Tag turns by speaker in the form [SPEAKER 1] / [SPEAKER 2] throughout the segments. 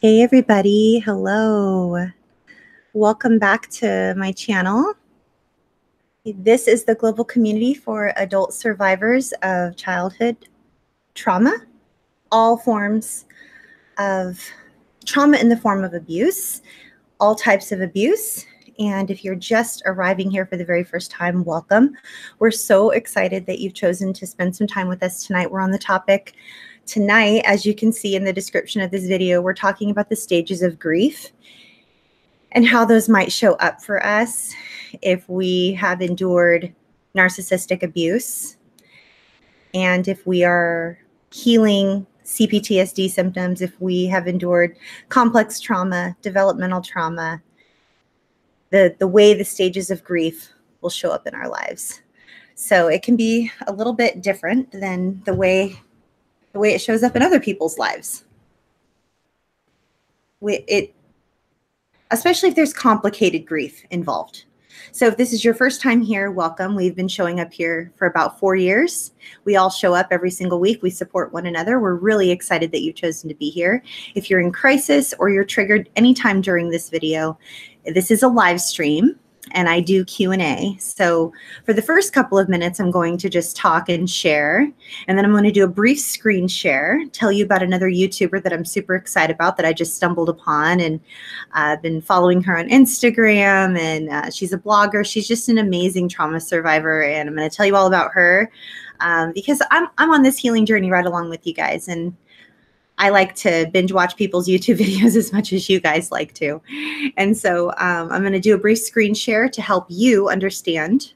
[SPEAKER 1] Hey everybody, hello. Welcome back to my channel. This is the global community for adult survivors of childhood trauma, all forms of trauma in the form of abuse, all types of abuse. And if you're just arriving here for the very first time, welcome. We're so excited that you've chosen to spend some time with us tonight. We're on the topic tonight, as you can see in the description of this video, we're talking about the stages of grief and how those might show up for us if we have endured narcissistic abuse and if we are healing CPTSD symptoms, if we have endured complex trauma, developmental trauma, the way the stages of grief will show up in our lives. So it can be a little bit different than the way it shows up in other people's lives. Especially if there's complicated grief involved. So if this is your first time here, welcome. We've been showing up here for about 4 years. We all show up every single week. We support one another. We're really excited that you've chosen to be here. If you're in crisis or you're triggered anytime during this video, this is a live stream and I do Q&A. So for the first couple of minutes, I'm going to just talk and share. And then I'm going to do a brief screen share, tell you about another YouTuber that I'm super excited about that I just stumbled upon. And I've been following her on Instagram, and she's a blogger. She's just an amazing trauma survivor. And I'm going to tell you all about her because I'm on this healing journey right along with you guys. And I like to binge watch people's YouTube videos as much as you guys like to. And so I'm going to do a brief screen share to help you understand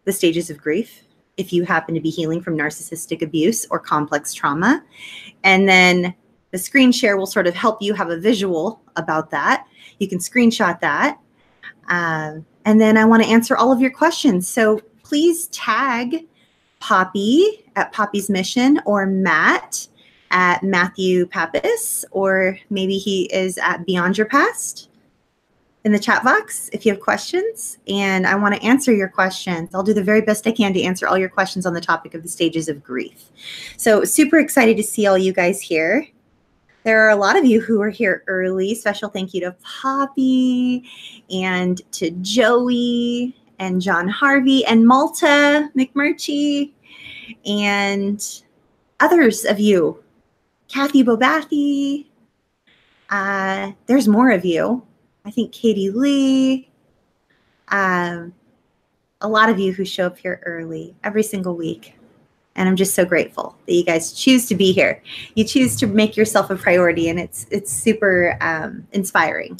[SPEAKER 1] the stages of grief if you happen to be healing from narcissistic abuse or complex trauma. And then the screen share will sort of help you have a visual about that. You can screenshot that. And then I want to answer all of your questions. So please tag Poppy at Poppy's Mission or Matt at Matthew Pappas, or maybe he is at Beyond Your Past in the chat box if you have questions. And I want to answer your questions. I'll do the very best I can to answer all your questions on the topic of the stages of grief. So super excited to see all you guys here. There are a lot of you who are here early. Special thank you to Poppy and to Joey and John Harvey and Malta McMurchie and others of you. Kathy Bobathy. There's more of you. I think Katie Lee. A lot of you who show up here early every single week. And I'm just so grateful that you guys choose to be here. You choose to make yourself a priority, and it's super inspiring.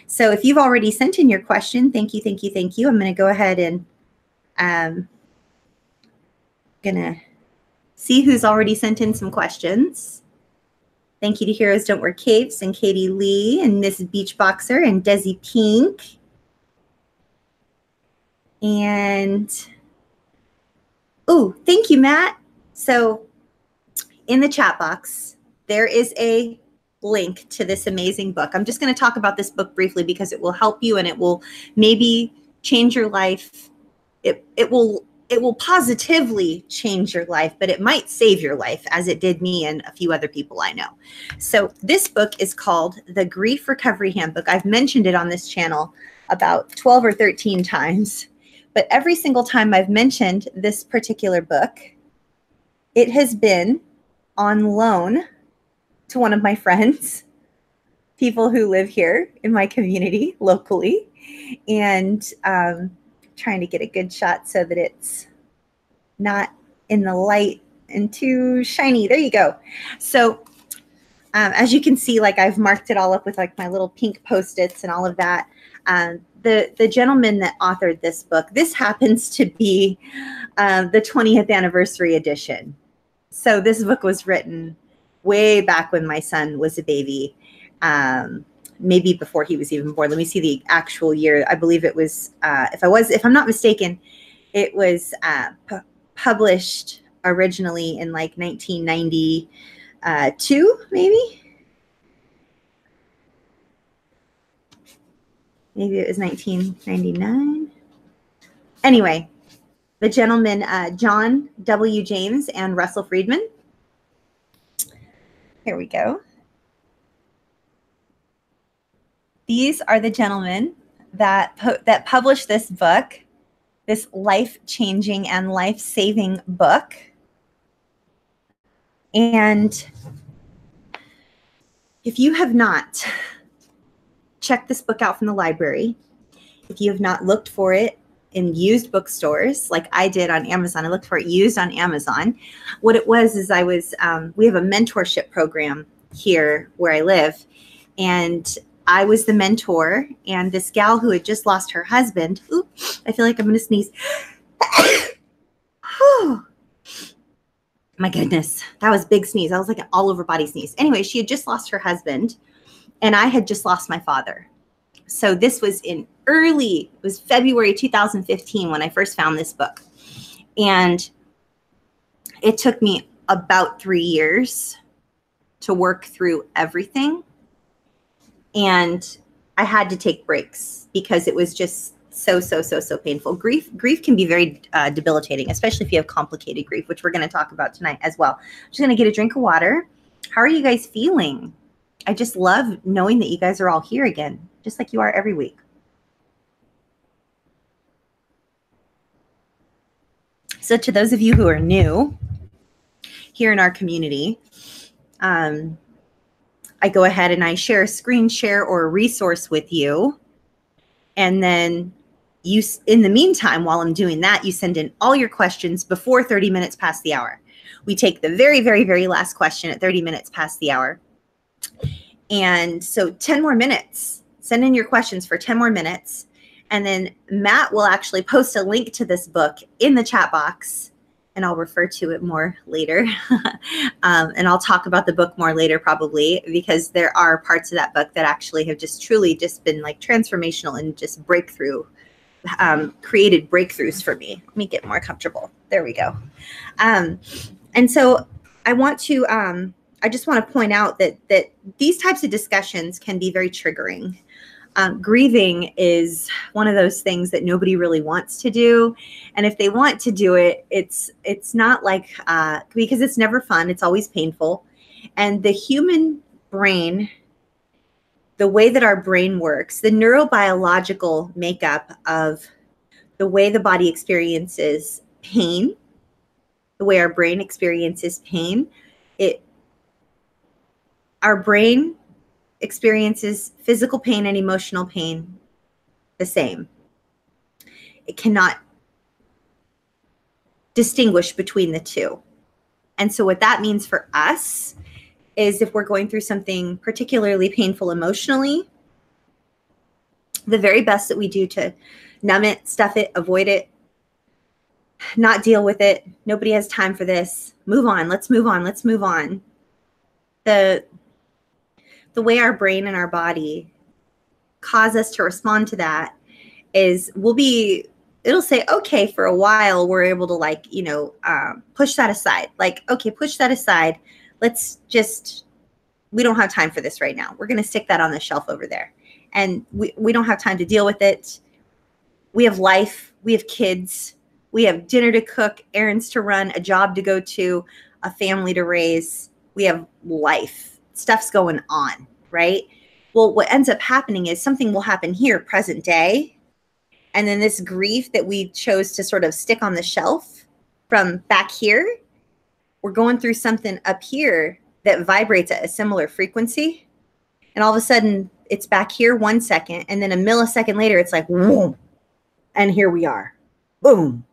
[SPEAKER 1] So if you've already sent in your question, thank you, thank you, thank you. I'm going to go ahead and gonna see who's already sent in some questions. Thank you to Heroes Don't Wear Capes and Katie Lee and Miss Beach Boxer and Desi Pink. And, oh, thank you, Matt. So in the chat box, there is a link to this amazing book. I'm just going to talk about this book briefly because it will help you and it will maybe change your life. It will positively change your life, but it might save your life as it did me and a few other people I know. So this book is called The Grief Recovery Handbook. I've mentioned it on this channel about 12 or 13 times, but every single time I've mentioned this particular book, it has been on loan to one of my friends, people who live here in my community locally, and trying to get a good shot so that it's not in the light and too shiny. There you go. So as you can see, like I've marked it all up with like my little pink Post-its and all of that. The gentleman that authored this book, this happens to be the 20th anniversary edition. So this book was written way back when my son was a baby. Maybe before he was even born. Let me see the actual year. I believe it was, if I'm not mistaken, it was published originally in like 1992, maybe? Maybe it was 1999. Anyway, the gentleman, John W. James and Russell Friedman. Here we go. these are the gentlemen that published this book, this life-changing and life-saving book. And if you have not checked this book out from the library, if you have not looked for it in used bookstores like I did on Amazon, I looked for it used on Amazon. What it was is we have a mentorship program here where I live, and I was the mentor, and this gal who had just lost her husband, I feel like I'm going to sneeze. My goodness, that was a big sneeze. I was like an all over body sneeze. Anyway, she had just lost her husband, and I had just lost my father. So this was it was February 2015 when I first found this book. And it took me about 3 years to work through everything. And I had to take breaks because it was just so painful. Grief can be very debilitating, especially if you have complicated grief, which we're going to talk about tonight as well. I'm just going to get a drink of water. How are you guys feeling? I just love knowing that you guys are all here again, just like you are every week. So to those of you who are new here in our community, I go ahead and I share a screen share or a resource with you. And then you, in the meantime, while I'm doing that, you send in all your questions before 30 minutes past the hour. We take the very last question at 30 minutes past the hour. And so 10 more minutes, send in your questions for 10 more minutes. And then Matt will actually post a link to this book in the chat box, and I'll refer to it more later. And I'll talk about the book more later probably, because there are parts of that book that actually have just truly just been like transformational and just breakthrough, created breakthroughs for me. Let me get more comfortable. There we go. And so I want to, I just want to point out that these types of discussions can be very triggering. Grieving is one of those things that nobody really wants to do. And if they want to do it, it's not like, because it's never fun. It's always painful. And the human brain, the way that our brain works, the neurobiological makeup of the way the body experiences pain, the way our brain experiences pain, our brain experiences physical pain and emotional pain the same. It cannot distinguish between the two. And so what that means for us is if we're going through something particularly painful emotionally, the very best that we do to numb it, stuff it, avoid it, not deal with it. Nobody has time for this. Move on. Let's move on. Let's move on. The way our brain and our body cause us to respond to that is it'll say, okay, for a while, we're able to like, push that aside. Like, okay, push that aside. We don't have time for this right now. We're going to stick that on the shelf over there. And we don't have time to deal with it. We have life. We have kids. We have dinner to cook, errands to run, a job to go to, a family to raise. We have life. Stuff's going on, right? Well, what ends up happening is something will happen here, present day. And then this grief that we chose to sort of stick on the shelf from back here, we're going through something up here that vibrates at a similar frequency. And all of a sudden it's back here 1 second. And then a millisecond later, it's like, whoom. And here we are, boom.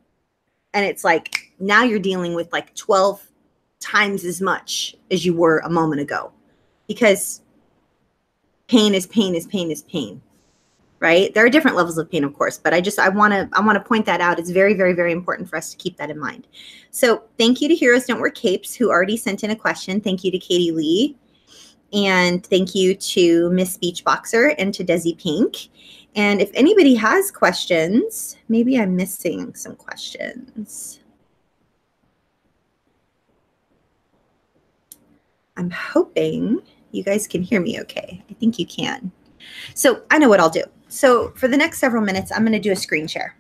[SPEAKER 1] And it's like, now you're dealing with like 12 times as much as you were a moment ago. Because pain is pain is pain is pain, right? There are different levels of pain, of course, but I want to point that out. It's very, very, very important for us to keep that in mind. So thank you to Heroes Don't Wear Capes, who already sent in a question. Thank you to Katie Lee. And thank you to Miss Beachboxer and to Desi Pink. And if anybody has questions, maybe I'm missing some questions. I'm hoping you guys can hear me okay. I think you can. So I know what I'll do. So for the next several minutes, I'm going to do a screen share.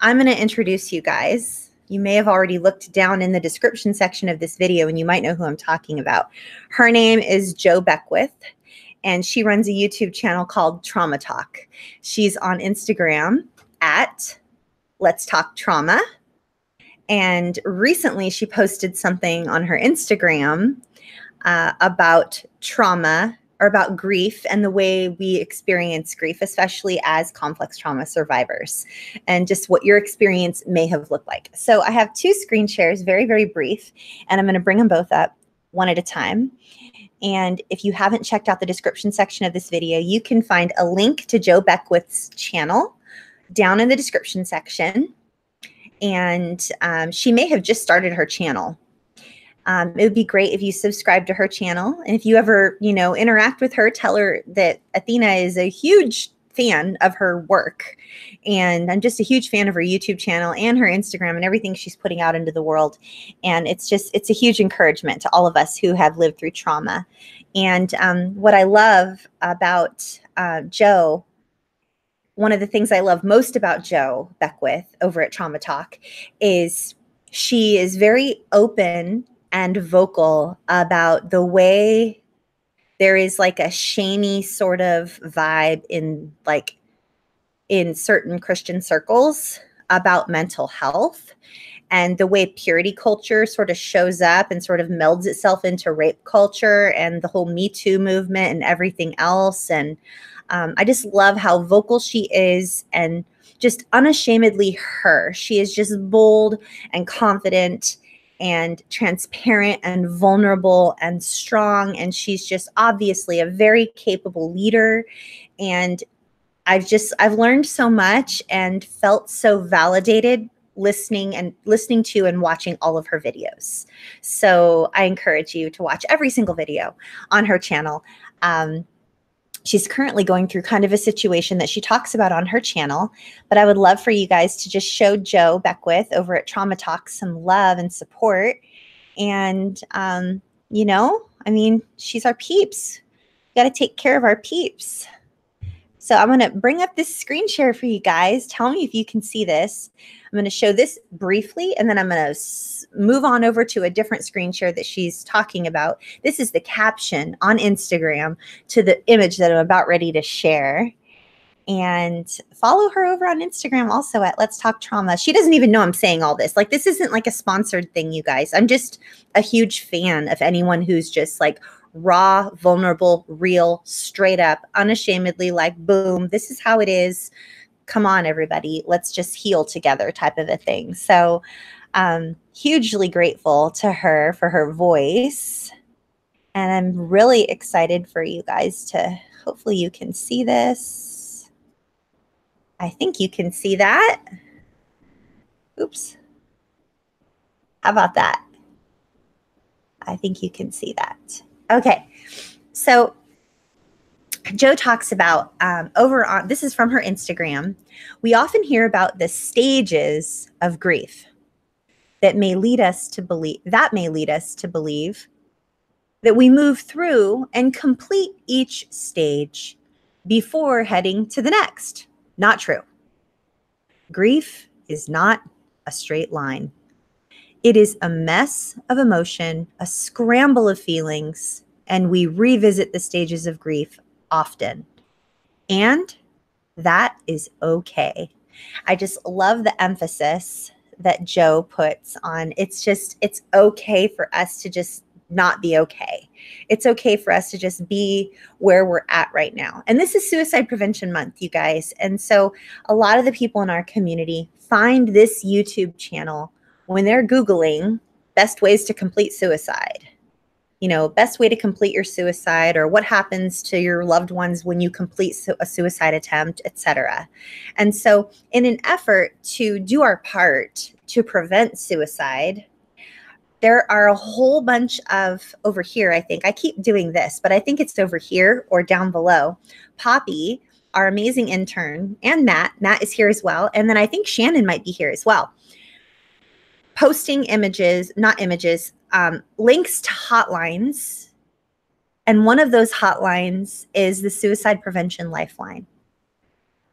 [SPEAKER 1] I'm going to introduce you guys. You may have already looked down in the description section of this video and you might know who I'm talking about. Her name is Jo Beckwith, and she runs a YouTube channel called Trauma Talk. She's on Instagram at Let's Talk Trauma. And recently she posted something on her Instagram about trauma, or about grief and the way we experience grief, especially as complex trauma survivors, and just what your experience may have looked like. So I have two screen shares, very, very brief, and I'm going to bring them both up one at a time. And if you haven't checked out the description section of this video, you can find a link to Jo Beckwith's channel down in the description section. And she may have just started her channel. It would be great if you subscribe to her channel. And if you ever, interact with her, tell her that Athena is a huge fan of her work. And I'm just a huge fan of her YouTube channel and her Instagram and everything she's putting out into the world. And it's a huge encouragement to all of us who have lived through trauma. And what I love about Jo, one of the things I love most about Jo Beckwith over at Trauma Talk is she is very open and vocal about the way there is like a shamey sort of vibe in certain Christian circles about mental health, and the way purity culture sort of shows up and sort of melds itself into rape culture and the whole Me Too movement and everything else. And I just love how vocal she is and just unashamedly her. She is just bold and confident and transparent and vulnerable and strong. And she's just obviously a very capable leader. And I've learned so much and felt so validated listening to and watching all of her videos. So I encourage you to watch every single video on her channel. She's currently going through kind of a situation that she talks about on her channel, but I would love for you guys to just show Jo Beckwith over at Trauma Talk some love and support. And, she's our peeps. We got to take care of our peeps. So I'm going to bring up this screen share for you guys. Tell me if you can see this. I'm going to show this briefly, and then I'm going to move on over to a different screen share that she's talking about. This is the caption on Instagram to the image that I'm about ready to share. And follow her over on Instagram also at Let's Talk Trauma. She doesn't even know I'm saying all this. Like, this isn't like a sponsored thing, you guys. I'm just a huge fan of anyone who's just like raw, vulnerable, real, straight up, unashamedly like, boom, this is how it is. Come on, everybody. Let's just heal together type of a thing. So hugely grateful to her for her voice. And I'm really excited for you guys to, hopefully you can see this. I think you can see that. Oops. How about that? I think you can see that. Okay. So Jo talks about this is from her Instagram. We often hear about the stages of grief that may lead us to believe that we move through and complete each stage before heading to the next. Not true. Grief is not a straight line. It is a mess of emotion, a scramble of feelings, and we revisit the stages of grief often. And that is okay. I just love the emphasis that Jo puts on it's okay for us to just not be okay. It's okay for us to just be where we're at right now. And this is Suicide Prevention Month, you guys. And so a lot of the people in our community find this YouTube channel when they're Googling best ways to complete suicide. Best way to complete your suicide, or what happens to your loved ones when you complete a suicide attempt, etc. And so in an effort to do our part to prevent suicide, there are a whole bunch of, over here, I think, I keep doing this, but I think it's over here or down below. Poppy, our amazing intern, and Matt is here as well. And then I think Shannon might be here as well. Posting links to hotlines. And one of those hotlines is the Suicide Prevention Lifeline.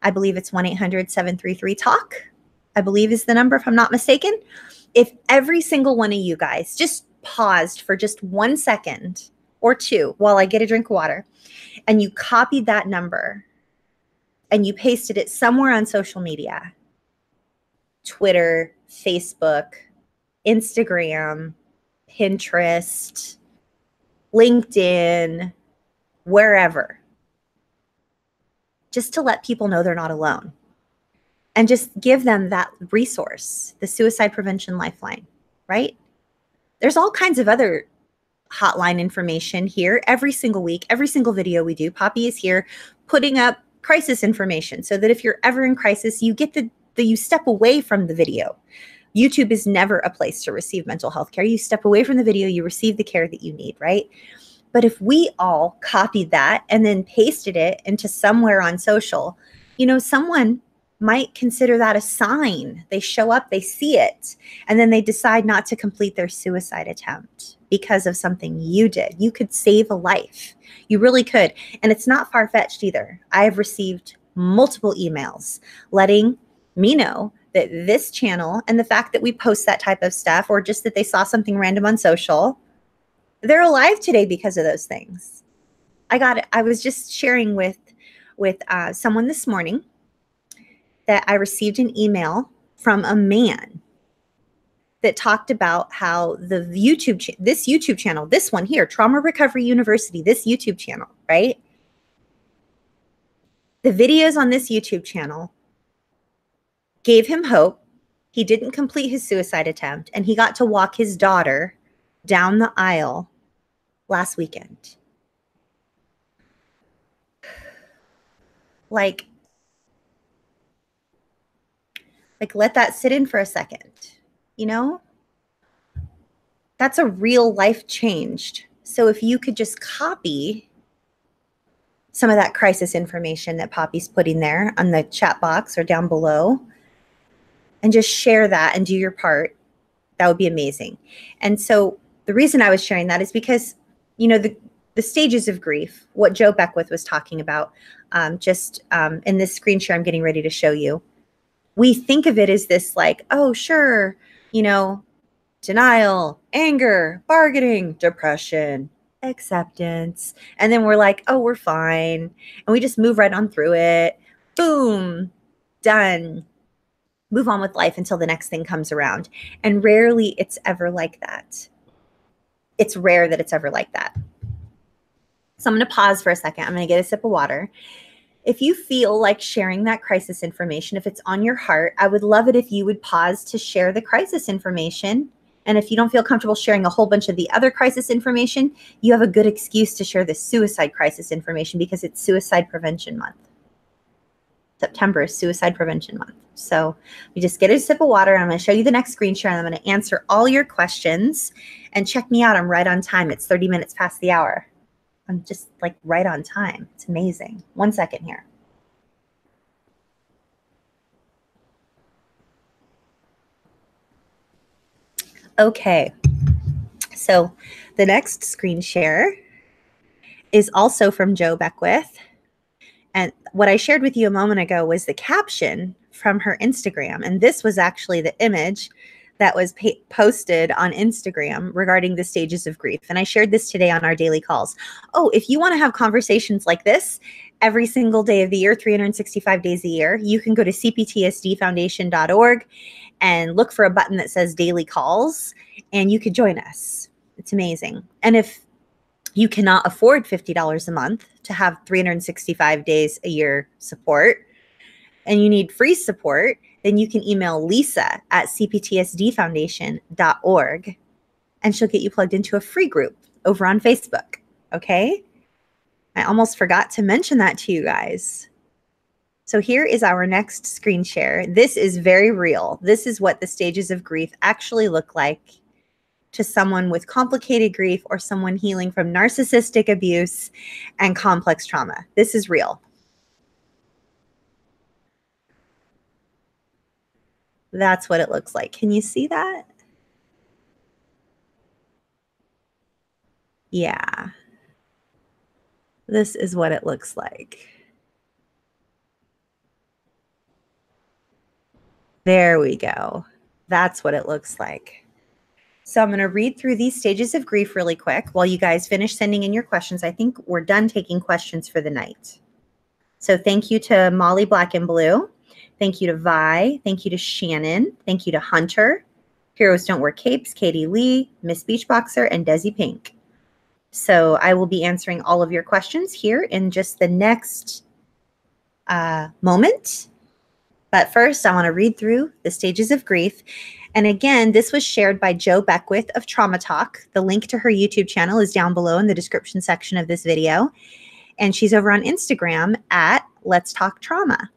[SPEAKER 1] I believe it's 1-800-733-TALK, I believe is the number, if I'm not mistaken. If every single one of you guys just paused for just 1 second or 2 while I get a drink of water, and you copied that number and you pasted it somewhere on social media, Twitter, Facebook, Instagram, Pinterest, LinkedIn, wherever, just to let people know they're not alone. And just give them that resource, the Suicide Prevention Lifeline, right? There's all kinds of other hotline information here every single week, every single video we do. Poppy is here putting up crisis information so that if you're ever in crisis, you get you step away from the video. YouTube is never a place to receive mental health care. You step away from the video, you receive the care that you need, right? But if we all copied that and then pasted it into somewhere on social, someone might consider that a sign. They show up, they see it, and then they decide not to complete their suicide attempt because of something you did. You could save a life. You really could. And it's not far-fetched either. I have received multiple emails letting me know that this channel and the fact that we post that type of stuff, or just that they saw something random on social, they're alive today because of those things. I was just sharing with someone this morning that I received an email from a man that talked about how this YouTube channel, this one here, Trauma Recovery University, this YouTube channel, right? The videos on this YouTube channel gave him hope. He didn't complete his suicide attempt, and he got to walk his daughter down the aisle last weekend. Like let that sit in for a second. That's a real life changed. So if you could just copy some of that crisis information that Poppy's putting there on the chat box or down below and just share that and do your part, that would be amazing. And so the reason I was sharing that is because, the stages of grief, what Joe Beckwith was talking about, in this screen share I'm getting ready to show you, we think of it as this oh, sure, denial, anger, bargaining, depression, acceptance. And then we're like, oh, we're fine. And we just move right on through it. Boom, done. Move on with life until the next thing comes around. And rarely it's ever like that. It's rare that it's ever like that. So I'm going to pause for a second. I'm going to get a sip of water. If you feel like sharing that crisis information, if it's on your heart, I would love it if you would pause to share the crisis information. And if you don't feel comfortable sharing a whole bunch of the other crisis information, you have a good excuse to share the suicide crisis information because it's Suicide Prevention Month. September is Suicide Prevention Month. So we just get a sip of water. I'm going to show you the next screen share, and I'm going to answer all your questions. And check me out. I'm right on time. It's 30 minutes past the hour. I'm just right on time. It's amazing. 1 second here. Okay. So the next screen share is also from Joe Beckwith. And what I shared with you a moment ago was the caption from her Instagram. And this was actually the image that was posted on Instagram regarding the stages of grief. And I shared this today on our daily calls. Oh, if you want to have conversations like this every single day of the year, 365 days a year, you can go to cptsdfoundation.org and look for a button that says daily calls, and you could join us. It's amazing. And if you cannot afford $50 a month to have 365 days a year support, and you need free support, then you can email Lisa at cptsdfoundation.org, and she'll get you plugged into a free group over on Facebook. Okay? I almost forgot to mention that to you guys. So here is our next screen share. This is very real. This is what the stages of grief actually look like to someone with complicated grief or someone healing from narcissistic abuse and complex trauma. This is real. That's what it looks like. Can you see that? Yeah. This is what it looks like. There we go. That's what it looks like. So I'm going to read through these stages of grief really quick while you guys finish sending in your questions. I think we're done taking questions for the night. So thank you to Molly Black and Blue. Thank you to Vi. Thank you to Shannon. Thank you to Hunter. Heroes Don't Wear Capes, Katie Lee, Miss Beachboxer, and Desi Pink. So I will be answering all of your questions here in just the next moment. But first, I want to read through the stages of grief. And again, this was shared by Jo Beckwith of Trauma Talk. The link to her YouTube channel is down below in the description section of this video. And she's over on Instagram at Let's Talk Trauma.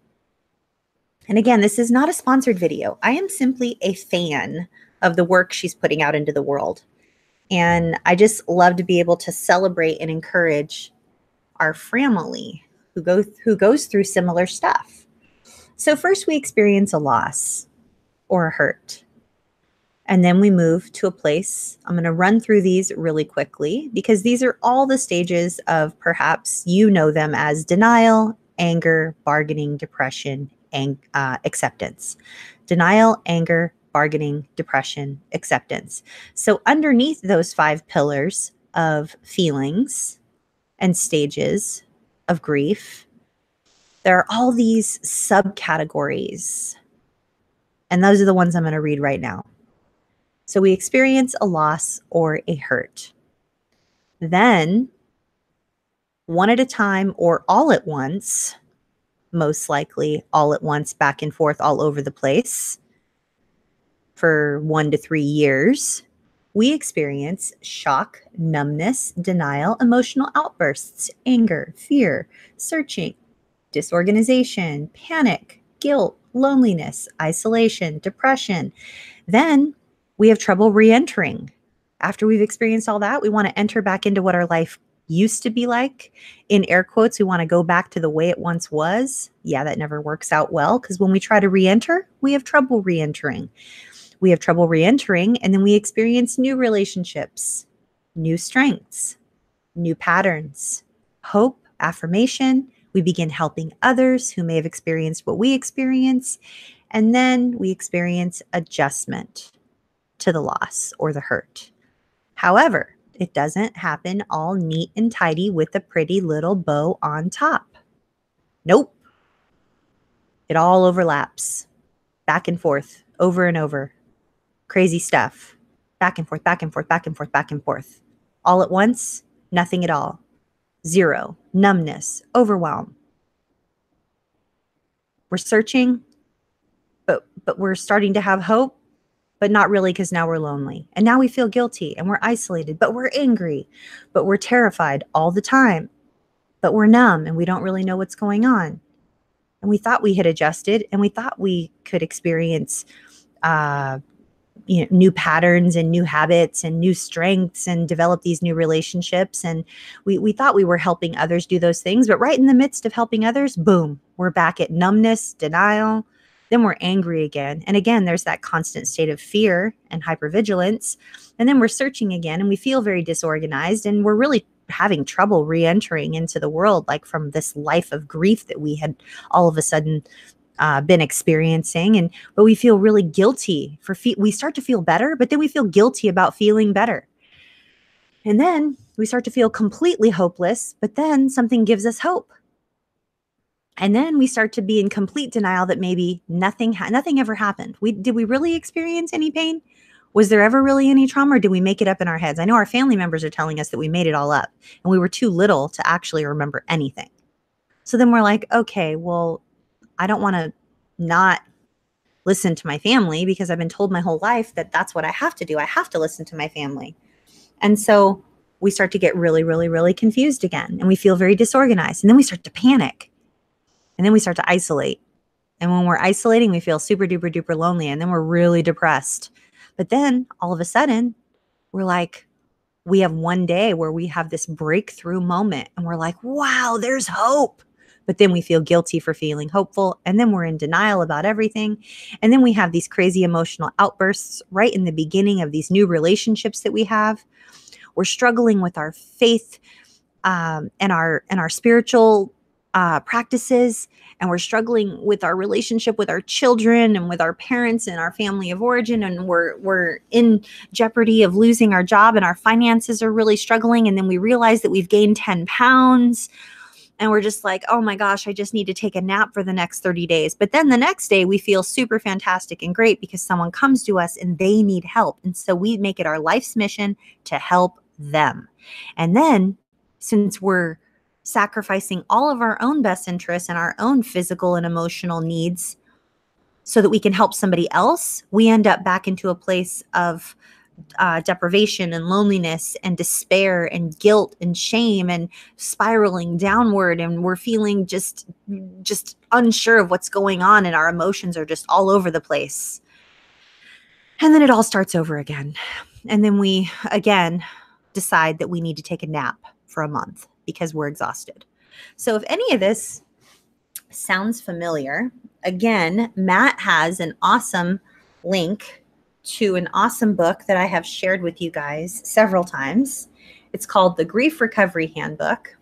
[SPEAKER 1] And again, this is not a sponsored video. I am simply a fan of the work she's putting out into the world. And I just love to be able to celebrate and encourage our family who goes through similar stuff. So first we experience a loss or a hurt. And then we move to a place. I'm going to run through these really quickly because these are all the stages of, perhaps you know them as denial, anger, bargaining, depression, and acceptance. Denial, anger, bargaining, depression, acceptance. So underneath those 5 pillars of feelings and stages of grief, there are all these subcategories. And those are the ones I'm going to read right now. So we experience a loss or a hurt. Then, one at a time or all at once, most likely all at once, back and forth all over the place, for 1 to 3 years, we experience shock, numbness, denial, emotional outbursts, anger, fear, searching, disorganization, panic, guilt, loneliness, isolation, depression. Then we have trouble re-entering. After we've experienced all that, we want to enter back into what our life used to be like. In air quotes, we want to go back to the way it once was. Yeah, that never works out well because when we try to re-enter, we have trouble re-entering. We have trouble re-entering, and then we experience new relationships, new strengths, new patterns, hope, affirmation. We begin helping others who may have experienced what we experience, and then we experience adjustment to the loss or the hurt. However, it doesn't happen all neat and tidy with a pretty little bow on top. Nope. It all overlaps, back and forth, over and over. Crazy stuff. Back and forth, back and forth, back and forth, back and forth. All at once, nothing at all. Zero, numbness, overwhelm. We're searching, but we're starting to have hope, but not really because now we're lonely. And now we feel guilty and we're isolated, but we're angry, but we're terrified all the time, but we're numb and we don't really know what's going on. And we thought we had adjusted and we thought we could experience new patterns and new habits and new strengths and develop these new relationships. And we thought we were helping others do those things, but right in the midst of helping others, boom, we're back at numbness, denial. Then we're angry again. And again, there's that constant state of fear and hypervigilance. And then we're searching again and we feel very disorganized and we're really having trouble re-entering into the world, like from this life of grief that we had all of a sudden been experiencing. But we feel really guilty we start to feel better, but then we feel guilty about feeling better. And then we start to feel completely hopeless, but then something gives us hope. And then we start to be in complete denial that maybe nothing ever happened. Did we really experience any pain? Was there ever really any trauma, or did we make it up in our heads? I know our family members are telling us that we made it all up and we were too little to actually remember anything. So then we're like, okay, well, I don't want to not listen to my family because I've been told my whole life that that's what I have to do. I have to listen to my family. And so we start to get really, really, really confused again. And we feel very disorganized. And then we start to panic. And then we start to isolate. And when we're isolating, we feel super duper duper lonely. And then we're really depressed. But then all of a sudden, we're like, we have one day where we have this breakthrough moment. And we're like, wow, there's hope. But then we feel guilty for feeling hopeful. And then we're in denial about everything. And then we have these crazy emotional outbursts right in the beginning of these new relationships that we have. We're struggling with our faith and our spiritual practices, and we're struggling with our relationship with our children and with our parents and our family of origin, and we're in jeopardy of losing our job, and our finances are really struggling, and then we realize that we've gained 10 pounds, and we're just like, oh my gosh, I just need to take a nap for the next 30 days. But then the next day we feel super fantastic and great because someone comes to us and they need help. And so we make it our life's mission to help them. And then, since we're sacrificing all of our own best interests and our own physical and emotional needs so that we can help somebody else, we end up back into a place of deprivation and loneliness and despair and guilt and shame and spiraling downward, and we're feeling just unsure of what's going on, and our emotions are just all over the place. And then it all starts over again. And then we again decide that we need to take a nap for a month because we're exhausted. So if any of this sounds familiar, again, Matt has an awesome link to an awesome book that I have shared with you guys several times. It's called The Grief Recovery Handbook,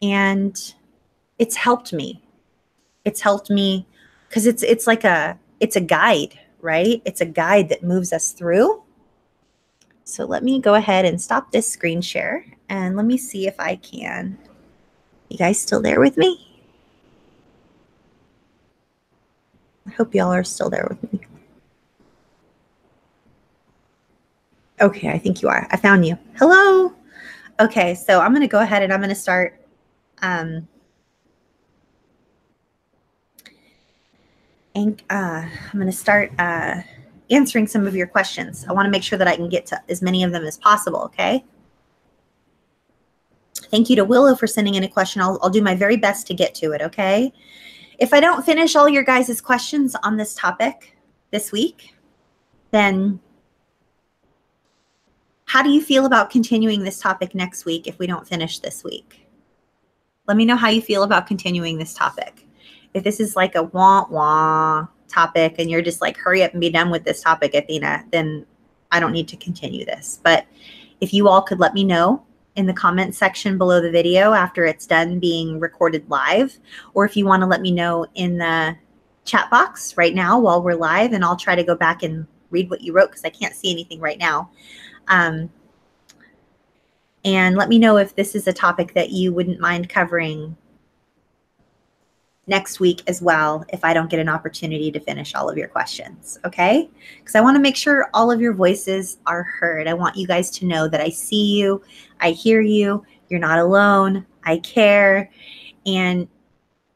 [SPEAKER 1] and it's helped me. It's helped me because it's a guide, right? It's a guide that moves us through. So let me go ahead and stop this screen share, and let me see if I can. You guys still there with me? I hope y'all are still there with me. Okay, I think you are. I found you. Hello. Okay, so I'm going to go ahead and I'm going to start I'm going to start answering some of your questions. I want to make sure that I can get to as many of them as possible, okay? Thank you to Willow for sending in a question. I'll do my very best to get to it, okay? If I don't finish all your guys' questions on this topic this week, then how do you feel about continuing this topic next week if we don't finish this week? Let me know how you feel about continuing this topic. If this is like a wah-wah topic and you're just like, hurry up and be done with this topic, Athena, then I don't need to continue this. But if you all could let me know in the comment section below the video after it's done being recorded live, or if you want to let me know in the chat box right now while we're live, and I'll try to go back and read what you wrote because I can't see anything right now. And let me know if this is a topic that you wouldn't mind covering next week as well if I don't get an opportunity to finish all of your questions, okay? Because I want to make sure all of your voices are heard. I want you guys to know that I see you, I hear you, you're not alone, I care, and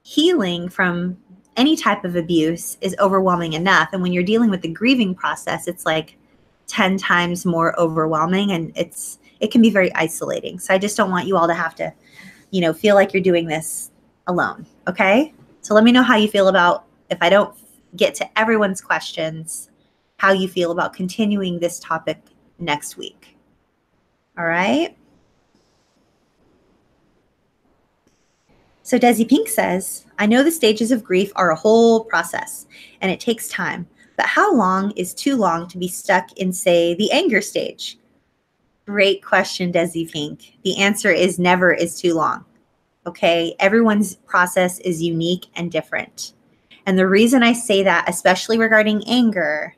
[SPEAKER 1] healing from any type of abuse is overwhelming enough. And when you're dealing with the grieving process, it's like 10 times more overwhelming, and it can be very isolating. So I just don't want you all to have to, feel like you're doing this alone, okay? So let me know how you feel about, if I don't get to everyone's questions, how you feel about continuing this topic next week. All right? So Desi Pink says, I know the stages of grief are a whole process and it takes time, but how long is too long to be stuck in, say, the anger stage? Great question, Desi Pink. The answer is never is too long. Okay, everyone's process is unique and different. And the reason I say that, especially regarding anger,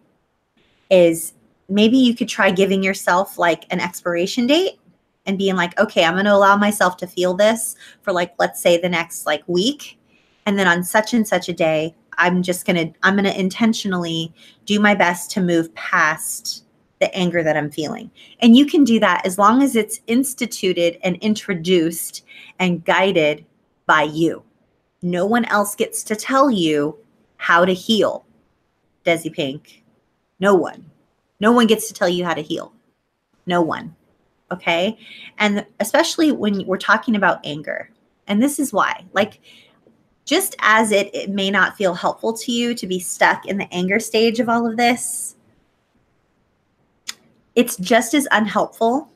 [SPEAKER 1] is maybe you could try giving yourself like an expiration date and being like, okay, I'm going to allow myself to feel this for like, let's say the next like week. And then on such and such a day, I'm going to intentionally do my best to move past the anger that I'm feeling. And you can do that as long as it's instituted and introduced and guided by you. No one else gets to tell you how to heal, Desi Pink. No one. No one gets to tell you how to heal. No one. Okay? And especially when we're talking about anger. And this is why. Like, just as it may not feel helpful to you to be stuck in the anger stage of all of this, it's just as unhelpful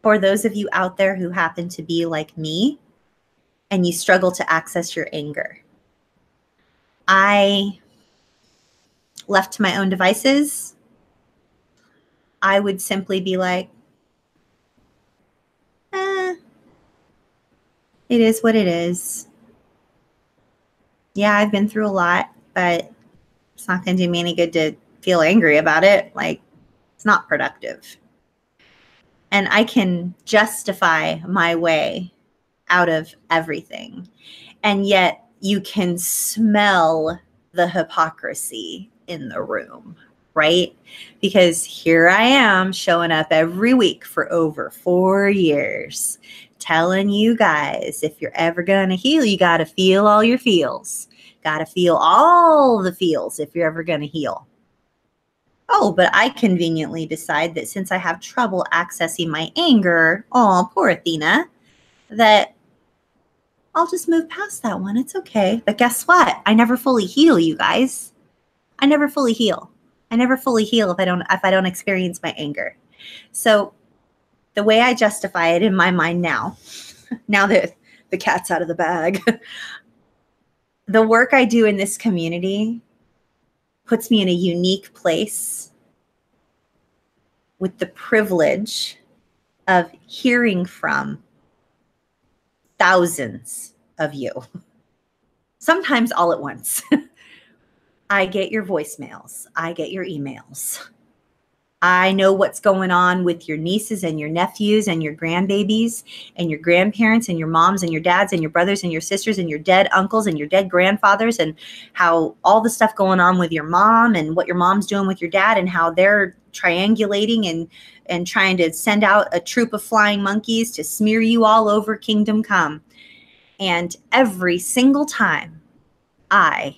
[SPEAKER 1] for those of you out there who happen to be like me and you struggle to access your anger. I, left to my own devices, I would simply be like, it is what it is. Yeah, I've been through a lot, but it's not going to do me any good to feel angry about it. Like, it's not productive. And I can justify my way out of everything. And yet you can smell the hypocrisy in the room, right? Because here I am showing up every week for over 4 years, telling you guys, if you're ever going to heal, you got to feel all your feels. Got to feel all the feels if you're ever going to heal. Oh, but I conveniently decide that since I have trouble accessing my anger, oh, poor Athena, that I'll just move past that one. It's okay. But guess what? I never fully heal, you guys. I never fully heal. I never fully heal if I don't experience my anger. So the way I justify it in my mind now, now that the cat's out of the bag, the work I do in this community puts me in a unique place with the privilege of hearing from thousands of you, sometimes all at once. I get your voicemails. I get your emails. I know what's going on with your nieces and your nephews and your grandbabies and your grandparents and your moms and your dads and your brothers and your sisters and your dead uncles and your dead grandfathers, and how all the stuff going on with your mom and what your mom's doing with your dad and how they're triangulating and trying to send out a troop of flying monkeys to smear you all over kingdom come. And every single time I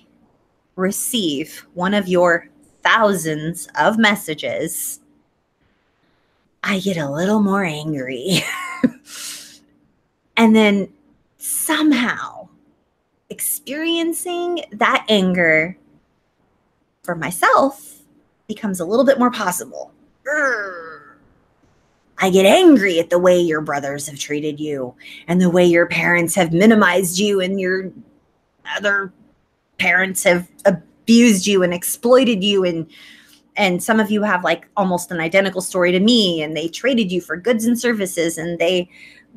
[SPEAKER 1] receive one of your thousands of messages, I get a little more angry. And then somehow experiencing that anger for myself becomes a little bit more possible. I get angry at the way your brothers have treated you and the way your parents have minimized you and your other parents have abused you and exploited you, and some of you have like almost an identical story to me, and they traded you for goods and services, and they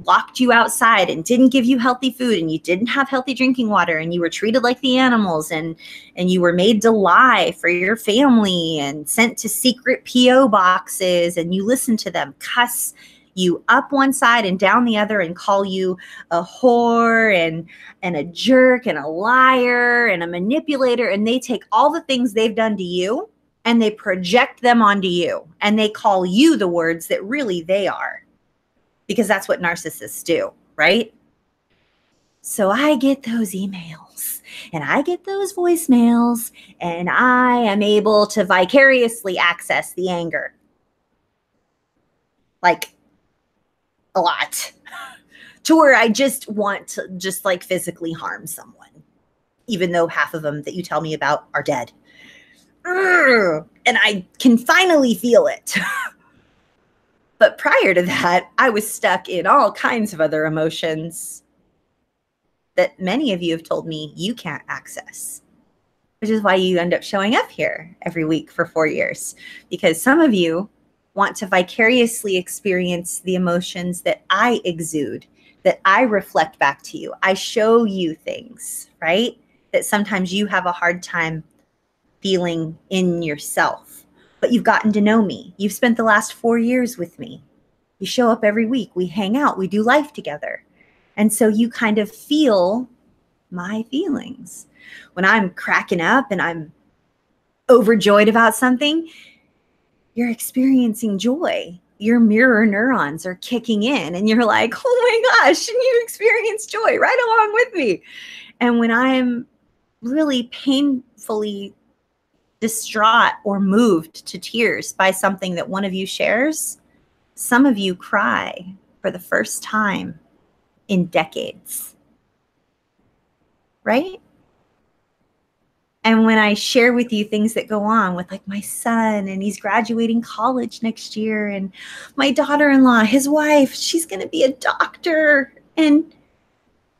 [SPEAKER 1] locked you outside and didn't give you healthy food, and you didn't have healthy drinking water, and you were treated like the animals, and you were made to lie for your family and sent to secret PO boxes, and you listened to them cuss you up one side and down the other and call you a whore and a jerk and a liar and a manipulator, and they take all the things they've done to you and they project them onto you, and they call you the words that really they are, because that's what narcissists do, right? So I get those emails and I get those voicemails, and I am able to vicariously access the anger. Like a lot. To where I just want to just like physically harm someone, even though half of them that you tell me about are dead. And I can finally feel it. But prior to that, I was stuck in all kinds of other emotions that many of you have told me you can't access, which is why you end up showing up here every week for 4 years, because some of you want to vicariously experience the emotions that I exude, that I reflect back to you. I show you things, right? That sometimes you have a hard time feeling in yourself, but you've gotten to know me. You've spent the last 4 years with me. You show up every week. We hang out. We do life together. And so you kind of feel my feelings. When I'm cracking up and I'm overjoyed about something, you're experiencing joy. Your mirror neurons are kicking in and you're like, oh my gosh, and you experience joy right along with me. And when I'm really painfully distraught or moved to tears by something that one of you shares, some of you cry for the first time in decades, right? And when I share with you things that go on with like my son, and he's graduating college next year, and my daughter-in-law, his wife, she's going to be a doctor, and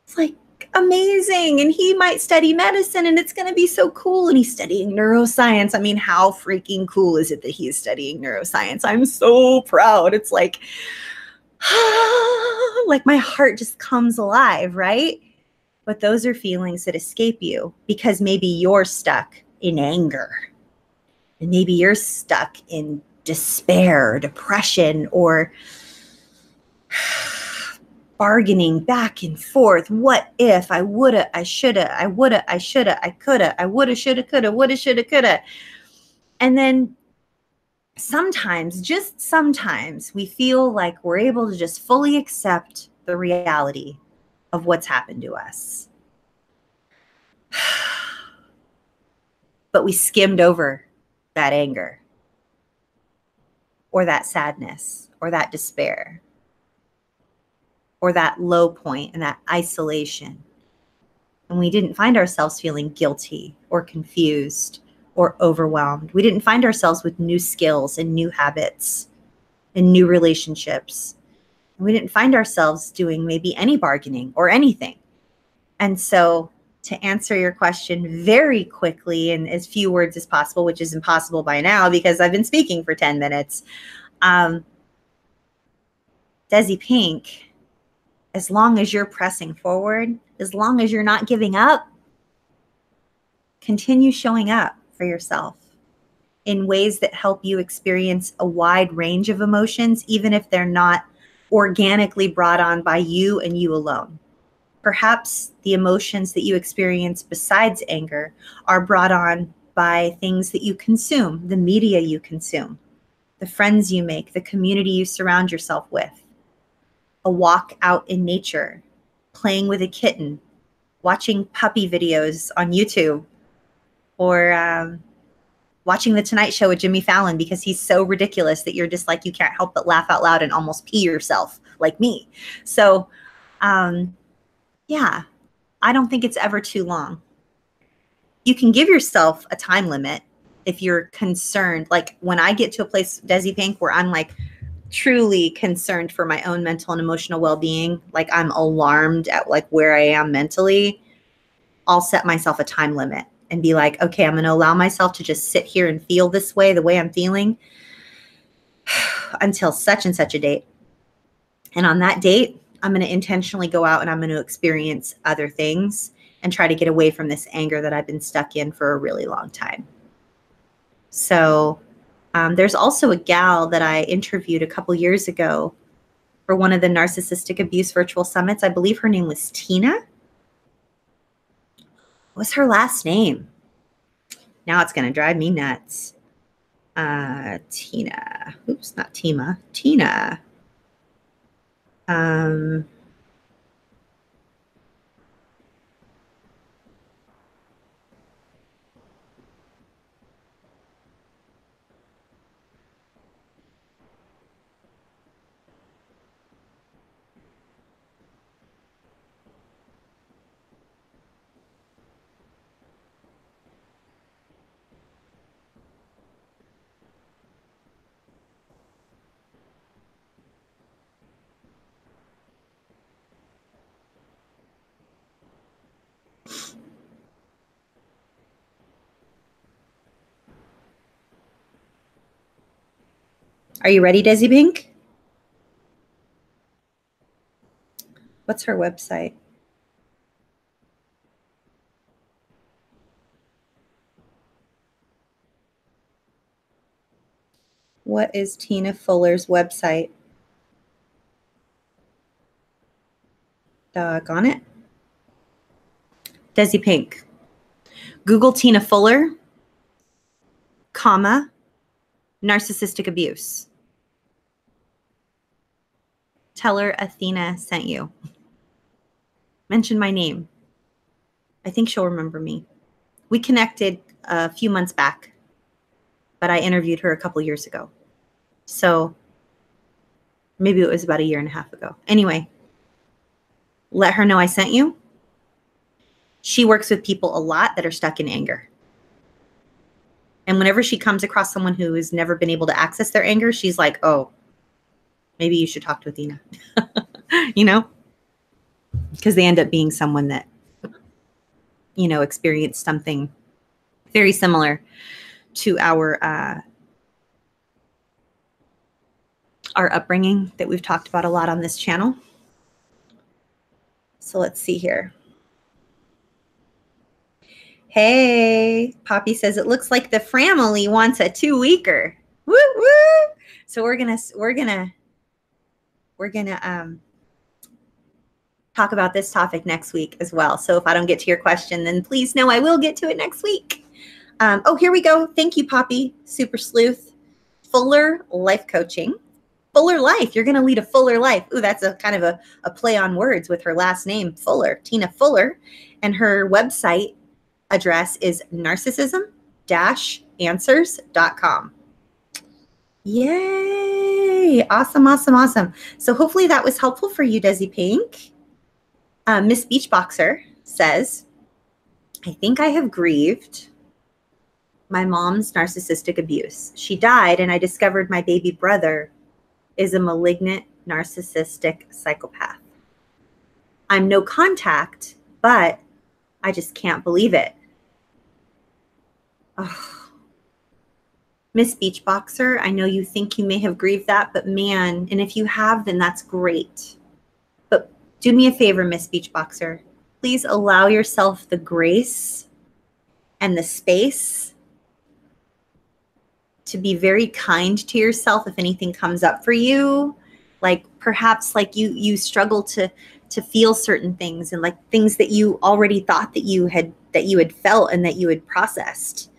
[SPEAKER 1] it's like amazing. And he might study medicine and it's going to be so cool. And he's studying neuroscience. I mean, how freaking cool is it that he's studying neuroscience? I'm so proud. It's like, like my heart just comes alive, right? But those are feelings that escape you because maybe you're stuck in anger. And maybe you're stuck in despair, depression, or bargaining back and forth. What if I woulda, I shoulda, I woulda, I shoulda, I coulda, I woulda, shoulda, coulda, woulda, shoulda, coulda. And then sometimes, just sometimes, we feel like we're able to just fully accept the reality of what's happened to us. But we skimmed over that anger or that sadness or that despair or that low point and that isolation. And we didn't find ourselves feeling guilty or confused or overwhelmed. We didn't find ourselves with new skills and new habits and new relationships. We didn't find ourselves doing maybe any bargaining or anything. And so, to answer your question very quickly in as few words as possible, which is impossible by now because I've been speaking for 10 minutes, Desi Pink, as long as you're pressing forward, as long as you're not giving up, continue showing up for yourself in ways that help you experience a wide range of emotions, even if they're not organically brought on by you and you alone. Perhaps the emotions that you experience besides anger are brought on by things that you consume, the media you consume, the friends you make, the community you surround yourself with, a walk out in nature, playing with a kitten, watching puppy videos on YouTube, or watching The Tonight Show with Jimmy Fallon because he's so ridiculous that you're just like, you can't help but laugh out loud and almost pee yourself like me. So, yeah, I don't think it's ever too long. You can give yourself a time limit if you're concerned. Like when I get to a place, Desi Pink, where I'm like truly concerned for my own mental and emotional well-being, like I'm alarmed at like where I am mentally, I'll set myself a time limit and be like, okay, I'm going to allow myself to just sit here and feel this way, the way I'm feeling until such and such a date. And on that date, I'm going to intentionally go out and I'm going to experience other things and try to get away from this anger that I've been stuck in for a really long time. So there's also a gal that I interviewed a couple years ago for one of the Narcissistic Abuse Virtual Summits. I believe her name was Tina. What's her last name? Now it's going to drive me nuts. Tina. Oops, not Tima. Tina. Are you ready, Desi Pink? What's her website? What is Tina Fuller's website? Doggone it. Desi Pink. Google Tina Fuller, comma, narcissistic abuse. Tell her Athena sent you. Mention my name. I think she'll remember me. We connected a few months back, but I interviewed her a couple years ago. So maybe it was about a year and a half ago. Anyway, let her know I sent you. She works with people a lot that are stuck in anger. And whenever she comes across someone who has never been able to access their anger, she's like, oh, maybe you should talk to Athena. You know? Because they end up being someone that, you know, experienced something very similar to our upbringing that we've talked about a lot on this channel. So let's see here. Hey, Poppy says it looks like the family wants a 2-weeker. Woo woo! So we're gonna talk about this topic next week as well. So if I don't get to your question, then please know I will get to it next week. Oh, here we go. Thank you, Poppy. Super sleuth. Fuller life coaching. Fuller life. You're going to lead a fuller life. Ooh, that's a kind of a play on words with her last name, Fuller, Tina Fuller. And her website address is narcissism-answers.com. Yay. Awesome, awesome, awesome. So hopefully that was helpful for you, Desi Pink. Miss Beachboxer says, I think I have grieved my mom's narcissistic abuse. She died, and I discovered my baby brother is a malignant narcissistic psychopath. I'm no contact, but I just can't believe it. Oh. Miss Beachboxer, I know you think you may have grieved that, but man, and if you have, then that's great. But do me a favor, Miss Beachboxer. Please allow yourself the grace and the space to be very kind to yourself if anything comes up for you. Like perhaps like you struggle to feel certain things, and like things that you already thought that you had felt and that you had processed,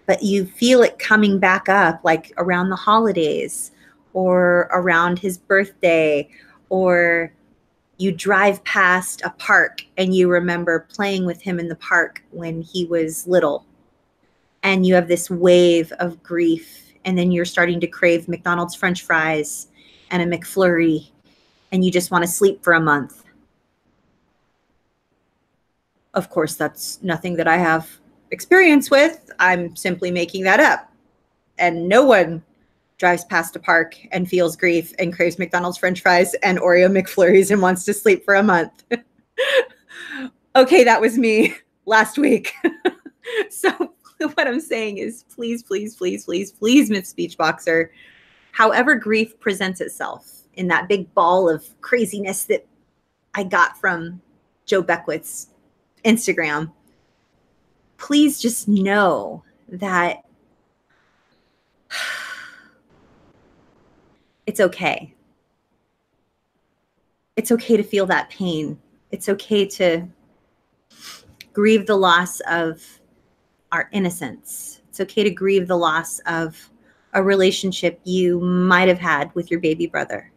[SPEAKER 1] but you feel it coming back up like around the holidays or around his birthday, or you drive past a park and you remember playing with him in the park when he was little, and you have this wave of grief, and then you're starting to crave McDonald's French fries and a McFlurry, and you just want to sleep for a month. Of course, that's nothing that I have experience with. I'm simply making that up. And no one drives past a park and feels grief and craves McDonald's French fries and Oreo McFlurries and wants to sleep for a month. Okay, that was me last week. So what I'm saying is please, please, please, please, please, Miss Beachboxer, however grief presents itself in that big ball of craziness that I got from Joe Beckwith's Instagram, please just know that it's okay. It's okay to feel that pain. It's okay to grieve the loss of our innocence. It's okay to grieve the loss of a relationship you might have had with your baby brother,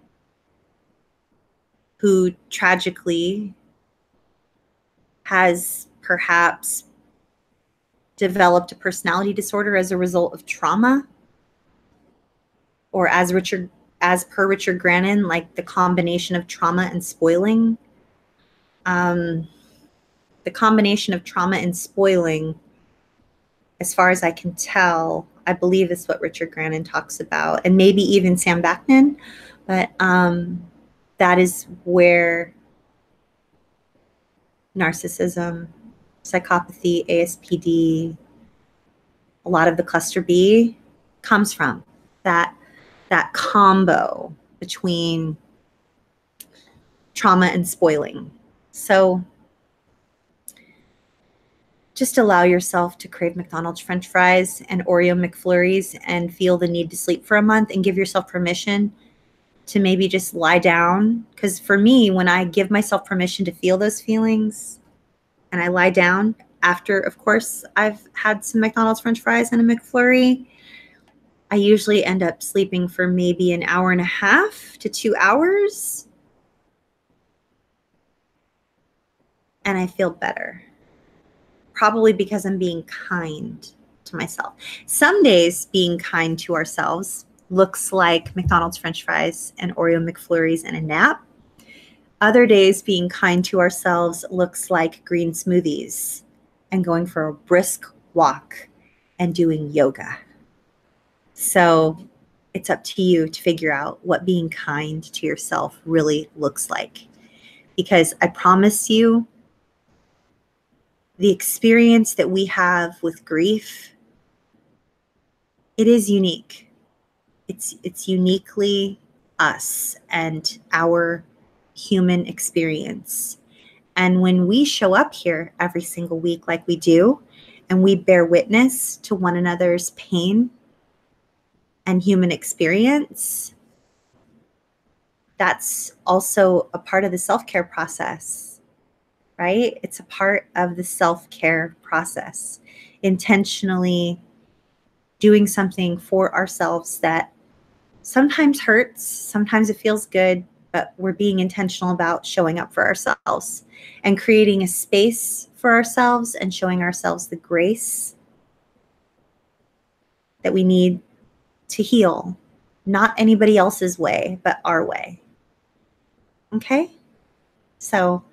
[SPEAKER 1] who tragically has perhaps developed a personality disorder as a result of trauma, or as per Richard Grannon, like the combination of trauma and spoiling. The combination of trauma and spoiling, as far as I can tell, I believe is what Richard Grannon talks about, and maybe even Sam Backman, but that is where narcissism, psychopathy, ASPD, a lot of the cluster B comes from. That combo between trauma and spoiling. So just allow yourself to crave McDonald's French fries and Oreo McFlurries and feel the need to sleep for a month, and give yourself permission to maybe just lie down. Because for me, when I give myself permission to feel those feelings and I lie down after, of course, I've had some McDonald's French fries and a McFlurry, I usually end up sleeping for maybe an hour and a half to 2 hours. And I feel better. Probably because I'm being kind to myself. Some days being kind to ourselves looks like McDonald's French fries and Oreo McFlurries and a nap. Other days being kind to ourselves looks like green smoothies and going for a brisk walk and doing yoga. So it's up to you to figure out what being kind to yourself really looks like. Because I promise you, the experience that we have with grief, it is unique. It's uniquely us and our human experience. And when we show up here every single week like we do, and we bear witness to one another's pain and human experience, that's also a part of the self-care process, right? It's a part of the self-care process. Intentionally doing something for ourselves that sometimes hurts, sometimes it feels good, but we're being intentional about showing up for ourselves and creating a space for ourselves and showing ourselves the grace that we need to heal. Not anybody else's way, but our way. Okay? So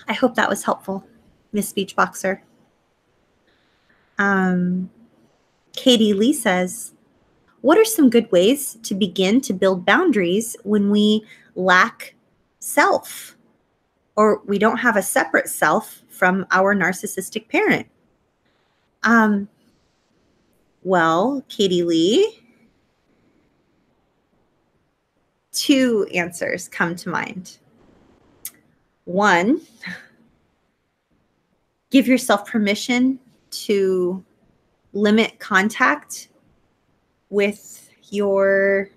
[SPEAKER 1] I hope that was helpful, Miss Beachboxer. Katie Lee says, what are some good ways to begin to build boundaries when we lack self or we don't have a separate self from our narcissistic parent? Well, Katie Lee, two answers come to mind. One, give yourself permission to limit contact with your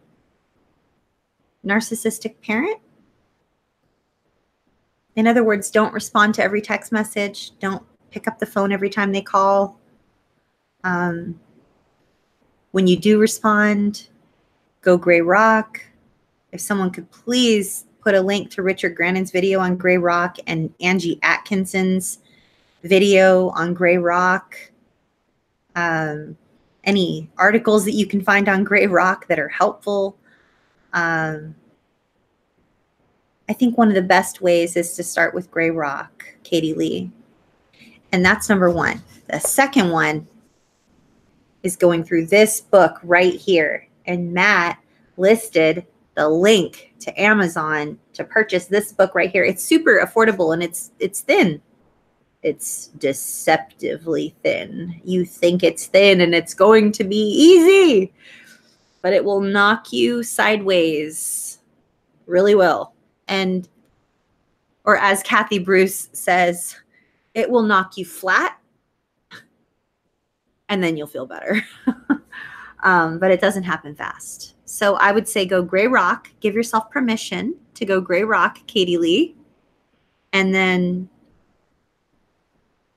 [SPEAKER 1] narcissistic parent. In other words, don't respond to every text message. Don't pick up the phone every time they call. When you do respond, go gray rock. If someone could please put a link to Richard Grannon's video on gray rock and Angie Atkinson's video on gray rock. Any articles that you can find on gray rock that are helpful. I think one of the best ways is to start with gray rock, Katie Lee. And that's number one. The second one is going through this book right here. And Matt listed the link to Amazon to purchase this book right here. It's super affordable and it's thin. It's deceptively thin. You think it's thin and it's going to be easy, but it will knock you sideways. Really will. And, or as Kathy Bruce says, it will knock you flat and then you'll feel better. But it doesn't happen fast. So I would say go gray rock, give yourself permission to go gray rock, Katie Lee, and then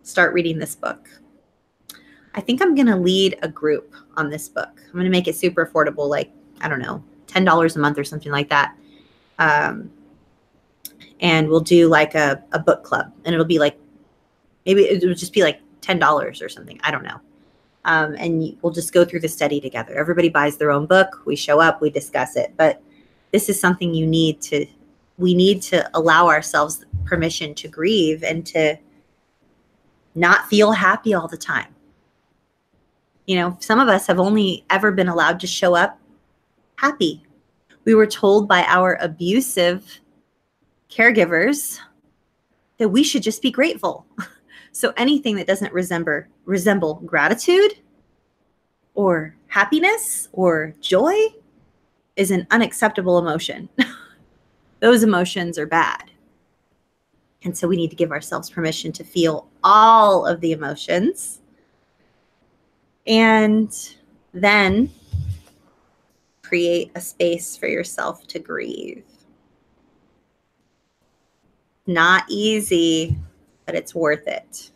[SPEAKER 1] start reading this book. I think I'm going to lead a group on this book. I'm going to make it super affordable, like, I don't know, $10 a month or something like that. And we'll do like a book club, and it'll be like, maybe it would just be like $10 or something. I don't know. And we'll just go through the study together. Everybody buys their own book. We show up, we discuss it. But this is something we need to allow ourselves permission to grieve and to not feel happy all the time. You know, some of us have only ever been allowed to show up happy. We were told by our abusive caregivers that we should just be grateful. So anything that doesn't resemble gratitude or happiness or joy is an unacceptable emotion. Those emotions are bad. And so we need to give ourselves permission to feel all of the emotions and then create a space for yourself to grieve. Not easy, but it's worth it.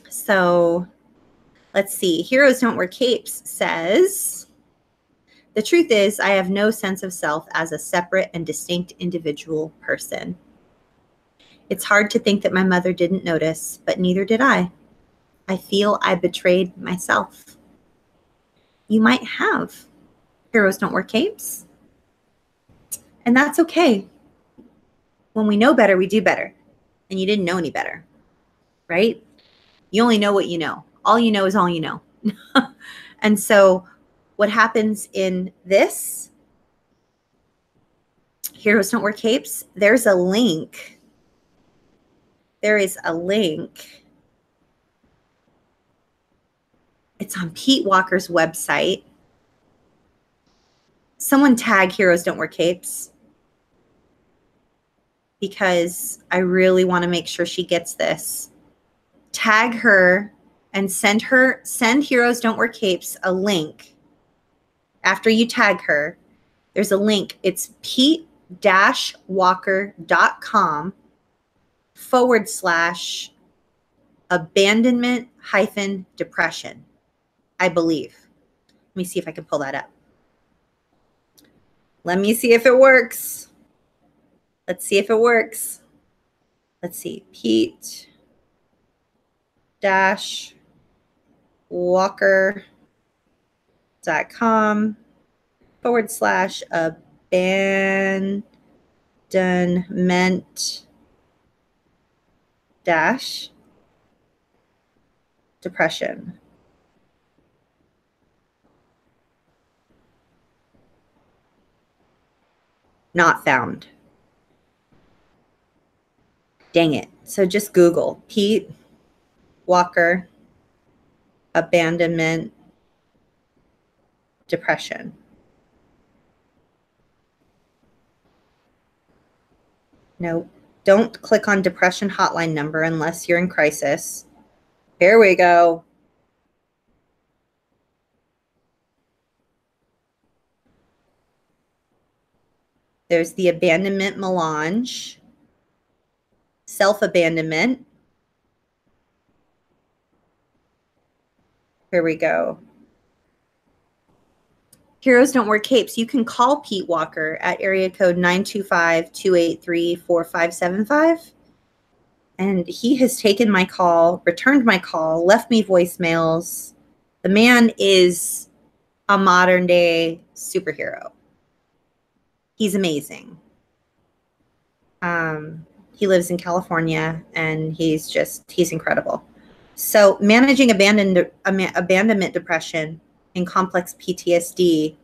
[SPEAKER 1] So let's see. Heroes Don't Wear Capes says, the truth is I have no sense of self as a separate and distinct individual person. It's hard to think that my mother didn't notice, but neither did I. I feel I betrayed myself. You might have. Heroes don't wear capes. And that's okay. When we know better, we do better. And you didn't know any better, right? You only know what you know. All you know is all you know. And so what happens in this, Heroes Don't Wear Capes, there's a link. There is a link. It's on Pete Walker's website. Someone tag Heroes Don't Wear Capes. because I really want to make sure she gets this. Tag her and send Heroes Don't Wear Capes a link. After you tag her, there's a link. It's pete-walker.com/abandonment-depression, I believe. Let me see if I can pull that up. Let me see if it works. Let's see if it works. Let's see. pete-walker.com/abandonment-depression. Not found. Dang it. So just Google Pete Walker abandonment depression. No, don't click on depression hotline number unless you're in crisis. Here we go. There's the abandonment melange, self-abandonment. Here we go. Heroes Don't Wear Capes. You can call Pete Walker at area code 925-283-4575. And he has taken my call, returned my call, left me voicemails. The man is a modern day superhero. He's amazing. He lives in California and he's incredible. So managing abandonment depression and complex PTSD,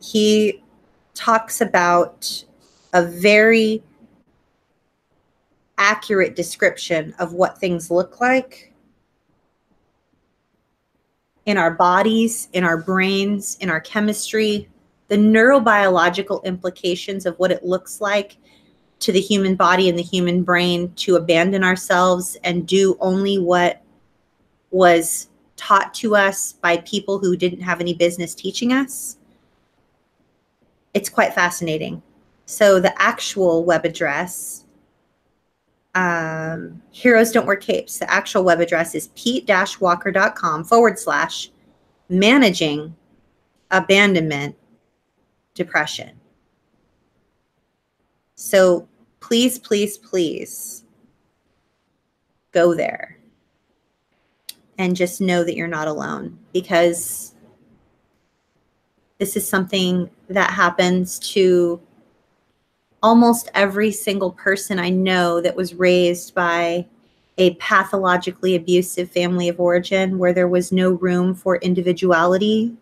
[SPEAKER 1] he talks about a very accurate description of what things look like in our bodies, in our brains, in our chemistry, the neurobiological implications of what it looks like to the human body and the human brain to abandon ourselves and do only what was taught to us by people who didn't have any business teaching us. It's quite fascinating. So the actual web address, Heroes Don't Wear Capes, the actual web address is pete-walker.com/managing abandonment depression. So please, please, please go there and just know that you're not alone, because this is something that happens to almost every single person I know that was raised by a pathologically abusive family of origin where there was no room for individuality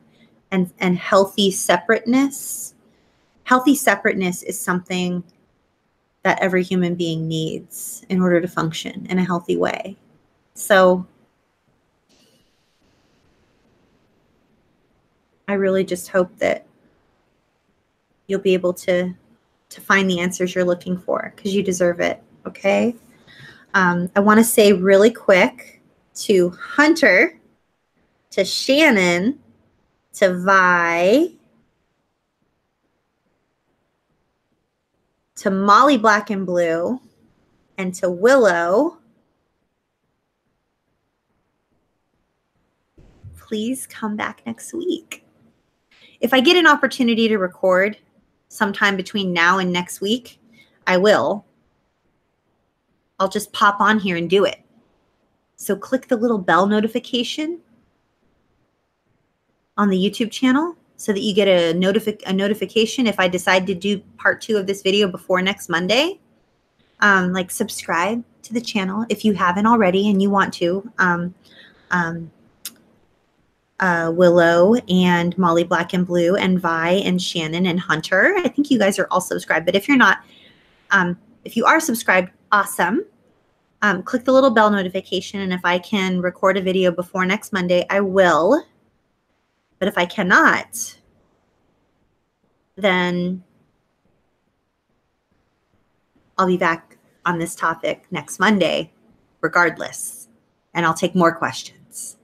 [SPEAKER 1] and healthy separateness. Healthy separateness is something that every human being needs in order to function in a healthy way. So I really just hope that you'll be able to find the answers you're looking for, because you deserve it, okay? I want to say really quick to Hunter, to Shannon, to Vi, to Molly Black and Blue, and to Willow, please come back next week. If I get an opportunity to record sometime between now and next week, I will. I'll just pop on here and do it. So click the little bell notification on the YouTube channel so that you get a notification if I decide to do part 2 of this video before next Monday. Like, subscribe to the channel if you haven't already and you want to. Willow and Molly Black and Blue and Vi and Shannon and Hunter, I think you guys are all subscribed. But if you're not, if you are subscribed, awesome. Click the little bell notification, and if I can record a video before next Monday, I will. But if I cannot, then I'll be back on this topic next Monday, regardless, and I'll take more questions.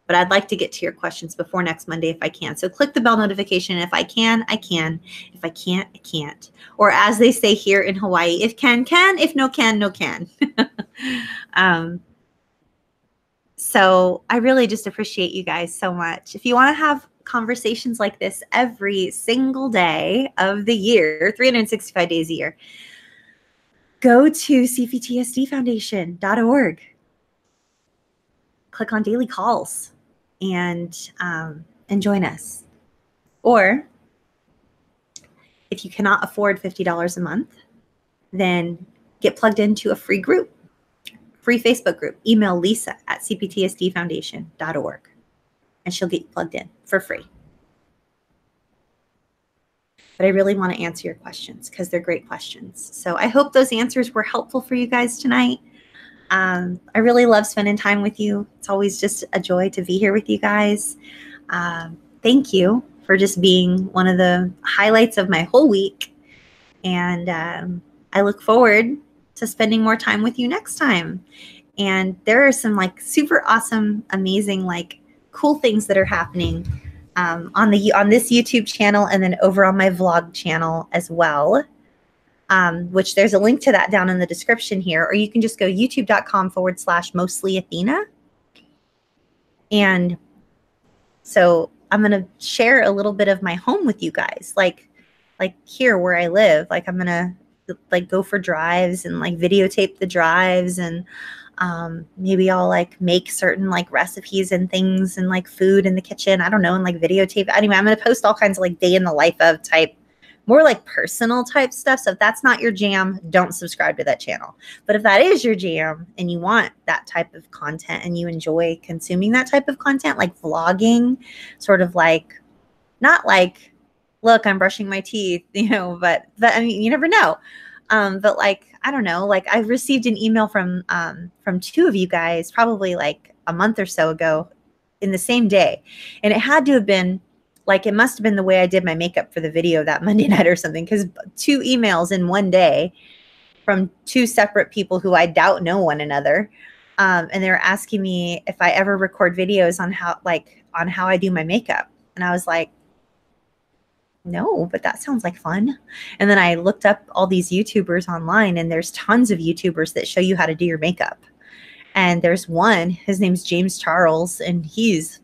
[SPEAKER 1] But I'd like to get to your questions before next Monday if I can. So click the bell notification. If I can, I can. If I can't, I can't. Or as they say here in Hawaii, if can, can. If no can, no can. So I really just appreciate you guys so much. If you want to have conversations like this every single day of the year, 365 days a year, go to cptsdfoundation.org. Click on daily calls and join us. Or if you cannot afford $50 a month, then get plugged into a free group, free Facebook group. Email Lisa at cptsdfoundation.org and she'll get you plugged in for free. But I really want to answer your questions because they're great questions. So I hope those answers were helpful for you guys tonight. I really love spending time with you. It's always just a joy to be here with you guys. Thank you for just being one of the highlights of my whole week. And I look forward to spending more time with you next time. And there are some like super awesome, amazing, like cool things that are happening on this YouTube channel and then over on my vlog channel as well. Which there's a link to that down in the description here, or you can just go youtube.com/mostly-Athena. And so I'm going to share a little bit of my home with you guys, like here where I live. Like I'm going to like go for drives and like videotape the drives, and maybe I'll like make certain like recipes and things and like food in the kitchen. I don't know, and like videotape. Anyway, I'm going to post all kinds of like day in the life of type, more like personal type stuff. So if that's not your jam, don't subscribe to that channel. But if that is your jam and you want that type of content and you enjoy consuming that type of content, like vlogging, sort of like, not like, look, I'm brushing my teeth, but I mean, you never know. But like, I don't know, like I received an email from two of you guys, probably like a month or so ago in the same day. And it had to have been, like, it must have been the way I did my makeup for the video that Monday night or something, because 2 emails in one day from 2 separate people who I doubt know one another. And they were asking me if I ever record videos on how I do my makeup. And I was like, no, but that sounds like fun. And then I looked up all these YouTubers online, and there's tons of YouTubers that show you how to do your makeup. And there's one, his name's James Charles, and he's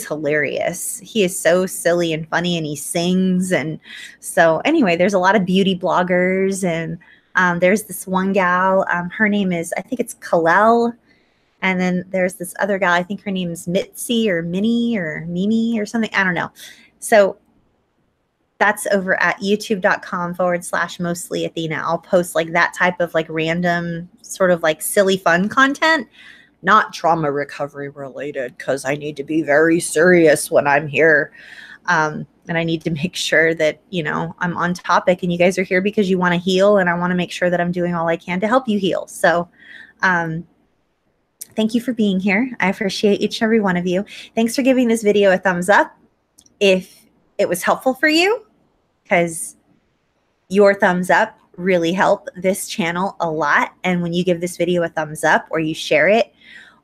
[SPEAKER 1] hilarious. He is so silly and funny, and he sings. And so anyway, there's a lot of beauty bloggers, and there's this one gal, her name is, I think it's Kalel. And then there's this other gal, I think her name is Mitzi or Minnie or Mimi or something. I don't know. So that's over at youtube.com/mostly-Athena. I'll post like that type of like random sort of like silly fun content, not trauma recovery related, because I need to be very serious when I'm here. And I need to make sure that, I'm on topic, and you guys are here because you want to heal, and I want to make sure that I'm doing all I can to help you heal. So thank you for being here. I appreciate each and every one of you. Thanks for giving this video a thumbs up if it was helpful for you, because your thumbs up really help this channel a lot. And when you give this video a thumbs up, or you share it,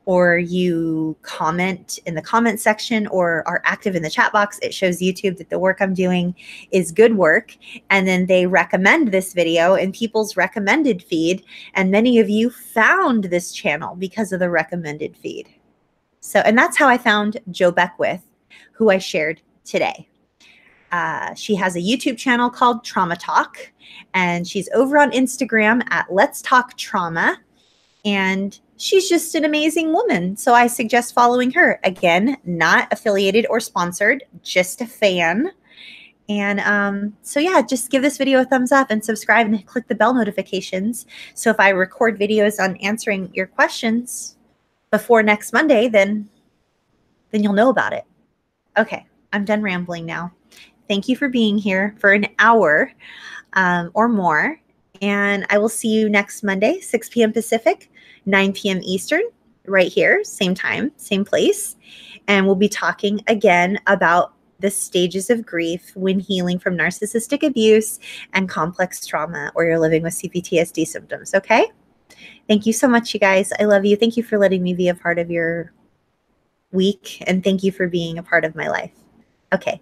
[SPEAKER 1] or you comment in the comment section, or are active in the chat box, it shows YouTube that the work I'm doing is good work. And then they recommend this video in people's recommended feed. And many of you found this channel because of the recommended feed. So, and that's how I found Jo Beckwith, who I shared today. She has a YouTube channel called Trauma Talk, and she's over on Instagram at Let's Talk Trauma. And she's just an amazing woman. So I suggest following her. Again, not affiliated or sponsored, just a fan. And so yeah, just give this video a thumbs up and subscribe and click the bell notifications. So if I record videos on answering your questions before next Monday, then you'll know about it. Okay, I'm done rambling now. Thank you for being here for an hour or more. And I will see you next Monday, 6 p.m. Pacific, 9 p.m. Eastern, right here, same time, same place. And we'll be talking again about the stages of grief when healing from narcissistic abuse and complex trauma, or you're living with CPTSD symptoms. Okay? Thank you so much, you guys. I love you. Thank you for letting me be a part of your week, and thank you for being a part of my life. Okay.